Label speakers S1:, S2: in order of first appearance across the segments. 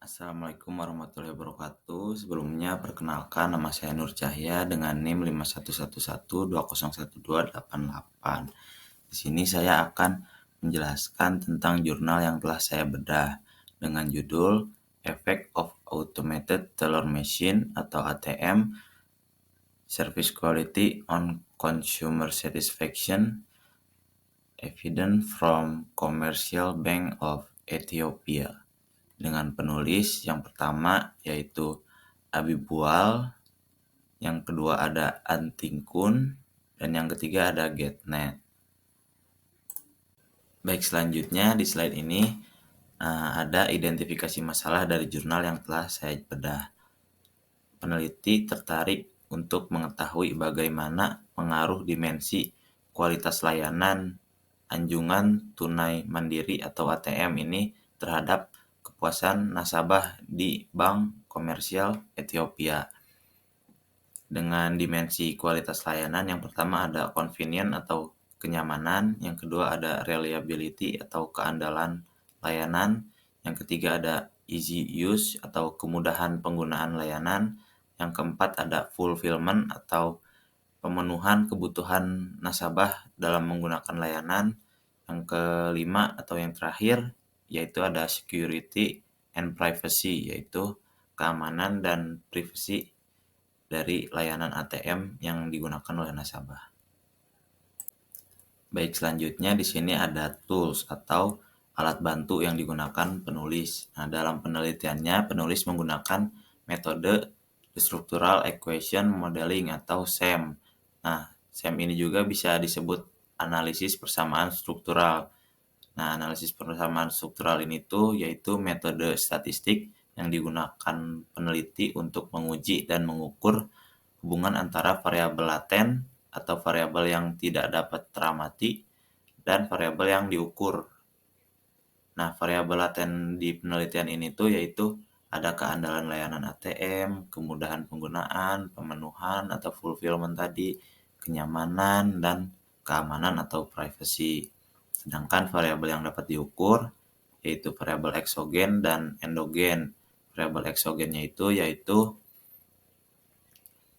S1: Assalamualaikum warahmatullahi wabarakatuh. Sebelumnya perkenalkan nama saya Nur Cahya dengan NIM 5111201288. Di sini saya akan menjelaskan tentang jurnal yang telah saya bedah dengan judul Effect of Automated Teller Machine atau ATM Service Quality on Consumer Satisfaction Evident from Commercial Bank of Ethiopia, dengan penulis yang pertama yaitu Abi Bual, yang kedua ada Antingkun, dan yang ketiga ada Getnet. Baik, selanjutnya di slide ini ada identifikasi masalah dari jurnal yang telah saya bedah. Peneliti tertarik untuk mengetahui bagaimana pengaruh dimensi kualitas layanan anjungan tunai mandiri atau ATM ini terhadap kepuasan nasabah di Bank Komersial Ethiopia. Dengan dimensi kualitas layanan, yang pertama ada convenient atau kenyamanan, yang kedua ada reliability atau keandalan layanan, yang ketiga ada easy use atau kemudahan penggunaan layanan, yang keempat ada fulfillment atau pemenuhan kebutuhan nasabah dalam menggunakan layanan, yang kelima atau yang terakhir yaitu ada security and privacy, yaitu keamanan dan privasi dari layanan ATM yang digunakan oleh nasabah. Baik, selanjutnya di sini ada tools atau alat bantu yang digunakan penulis. Nah, dalam penelitiannya penulis menggunakan metode Structural Equation Modeling atau SEM. Nah, SEM ini juga bisa disebut analisis persamaan struktural. Nah, analisis persamaan struktural ini tuh yaitu metode statistik yang digunakan peneliti untuk menguji dan mengukur hubungan antara variabel laten atau variabel yang tidak dapat teramati dan variabel yang diukur. Nah, variabel laten di penelitian ini tuh yaitu ada keandalan layanan ATM, kemudahan penggunaan, pemenuhan atau fulfillment tadi, kenyamanan, dan keamanan atau privacy. Sedangkan variabel yang dapat diukur yaitu variabel eksogen dan endogen. Variabel eksogennya itu yaitu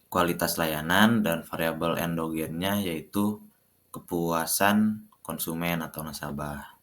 S1: kualitas layanan dan variabel endogennya yaitu kepuasan konsumen atau nasabah.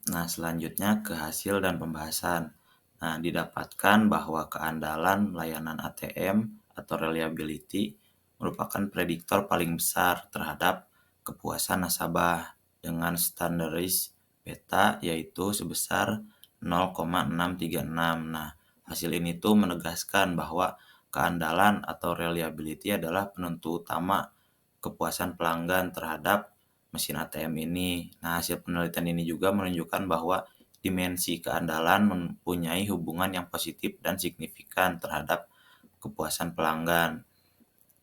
S1: Nah, selanjutnya ke hasil dan pembahasan. Nah, didapatkan bahwa keandalan layanan ATM atau reliability merupakan prediktor paling besar terhadap kepuasan nasabah dengan standaris beta yaitu sebesar 0,636. Nah, hasil ini tuh menegaskan bahwa keandalan atau reliability adalah penentu utama kepuasan pelanggan terhadap mesin ATM ini. Nah, hasil penelitian ini juga menunjukkan bahwa dimensi keandalan mempunyai hubungan yang positif dan signifikan terhadap kepuasan pelanggan.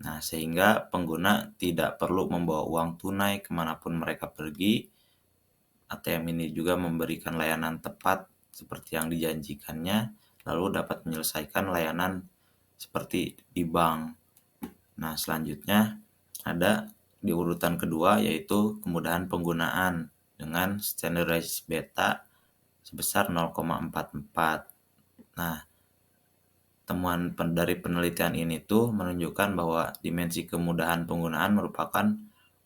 S1: Nah, sehingga pengguna tidak perlu membawa uang tunai kemanapun mereka pergi. ATM ini juga memberikan layanan tepat seperti yang dijanjikannya, lalu dapat menyelesaikan layanan seperti di bank. Nah, selanjutnya ada di urutan kedua yaitu kemudahan penggunaan dengan standardized beta sebesar 0,44. Nah, temuan dari penelitian ini tuh menunjukkan bahwa dimensi kemudahan penggunaan merupakan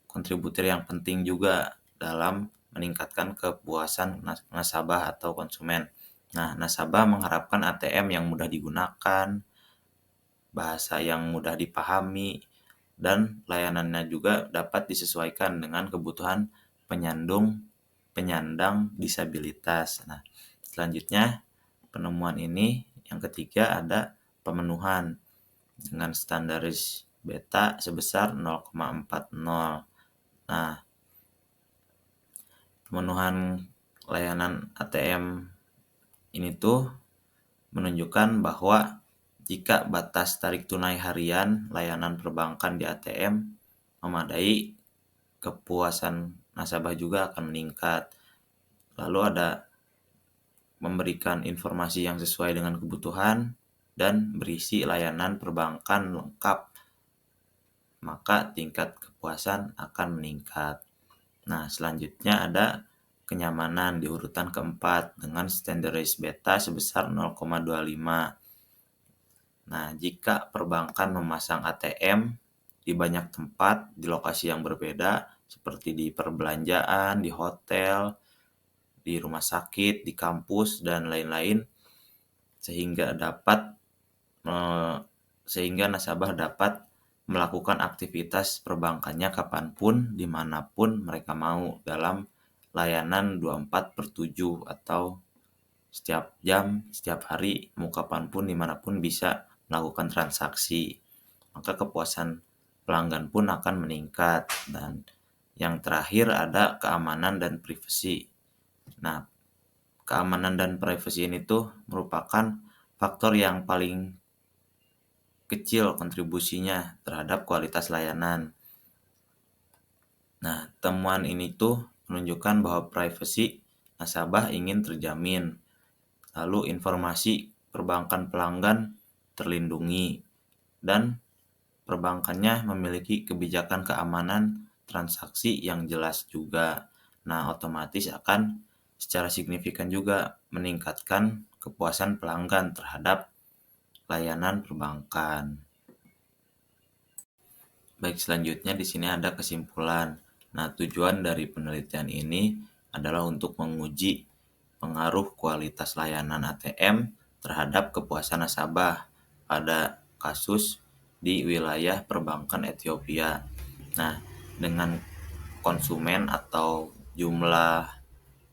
S1: kontributor yang penting juga dalam meningkatkan kepuasan nasabah atau konsumen. Nah, nasabah mengharapkan ATM yang mudah digunakan, bahasa yang mudah dipahami, dan layanannya juga dapat disesuaikan dengan kebutuhan penyandang disabilitas. Nah, selanjutnya penemuan ini yang ketiga ada pemenuhan dengan standaris beta sebesar 0,40. Nah, pemenuhan layanan ATM ini tuh menunjukkan bahwa jika batas tarik tunai harian layanan perbankan di ATM memadai, kepuasan nasabah juga akan meningkat. Lalu ada memberikan informasi yang sesuai dengan kebutuhan dan berisi layanan perbankan lengkap, maka tingkat kepuasan akan meningkat. Nah, selanjutnya ada kenyamanan di urutan keempat dengan standarized beta sebesar 0,25. Nah, jika perbankan memasang ATM di banyak tempat di lokasi yang berbeda seperti di perbelanjaan, di hotel, di rumah sakit, di kampus dan lain-lain sehingga nasabah dapat melakukan aktivitas perbankannya kapanpun, dimanapun mereka mau dalam layanan 24/7 atau setiap jam, setiap hari, mau kapanpun, dimanapun bisa melakukan transaksi. Maka kepuasan pelanggan pun akan meningkat. Dan yang terakhir ada keamanan dan privasi. Nah, keamanan dan privasi ini tuh merupakan faktor yang paling kecil kontribusinya terhadap kualitas layanan. Nah, temuan ini tuh menunjukkan bahwa privasi nasabah ingin terjamin. Lalu informasi perbankan pelanggan terlindungi dan perbankannya memiliki kebijakan keamanan transaksi yang jelas juga. Nah, otomatis akan secara signifikan juga meningkatkan kepuasan pelanggan terhadap layanan perbankan. Baik, selanjutnya di sini ada kesimpulan. Nah, tujuan dari penelitian ini adalah untuk menguji pengaruh kualitas layanan ATM terhadap kepuasan nasabah pada kasus di wilayah perbankan Ethiopia. Nah, dengan konsumen atau jumlah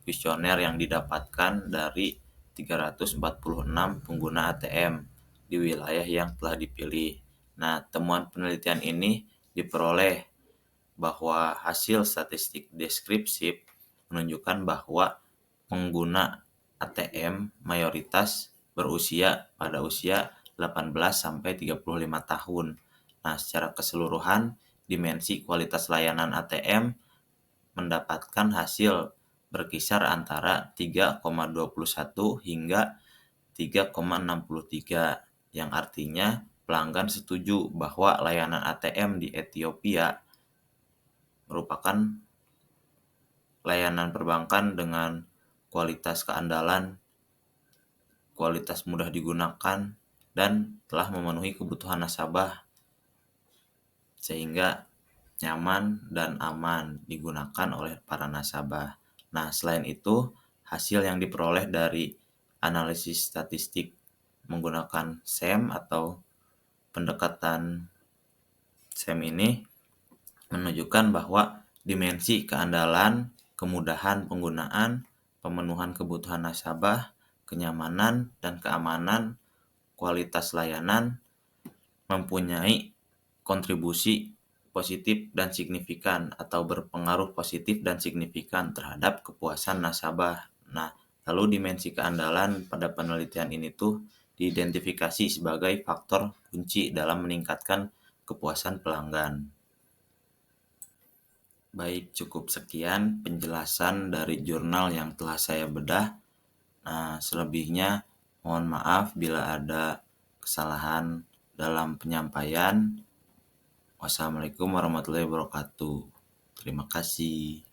S1: kuesioner yang didapatkan dari 346 pengguna ATM di wilayah yang telah dipilih. Nah, temuan penelitian ini diperoleh bahwa hasil statistik deskriptif menunjukkan bahwa pengguna ATM mayoritas berusia pada usia 18 sampai 35 tahun. Nah, secara keseluruhan dimensi kualitas layanan ATM mendapatkan hasil berkisar antara 3,21 hingga 3,63, yang artinya pelanggan setuju bahwa layanan ATM di Ethiopia merupakan layanan perbankan dengan kualitas keandalan, kualitas mudah digunakan, dan telah memenuhi kebutuhan nasabah sehingga nyaman dan aman digunakan oleh para nasabah. Nah, selain itu, hasil yang diperoleh dari analisis statistik menggunakan SEM atau pendekatan SEM ini menunjukkan bahwa dimensi keandalan, kemudahan penggunaan, pemenuhan kebutuhan nasabah, kenyamanan, dan keamanan kualitas layanan mempunyai kontribusi positif dan signifikan atau berpengaruh positif dan signifikan terhadap kepuasan nasabah. Nah, lalu dimensi keandalan pada penelitian ini tuh diidentifikasi sebagai faktor kunci dalam meningkatkan kepuasan pelanggan. Baik, cukup sekian penjelasan dari jurnal yang telah saya bedah. Nah, selebihnya mohon maaf bila ada kesalahan dalam penyampaian. Wassalamualaikum warahmatullahi wabarakatuh. Terima kasih.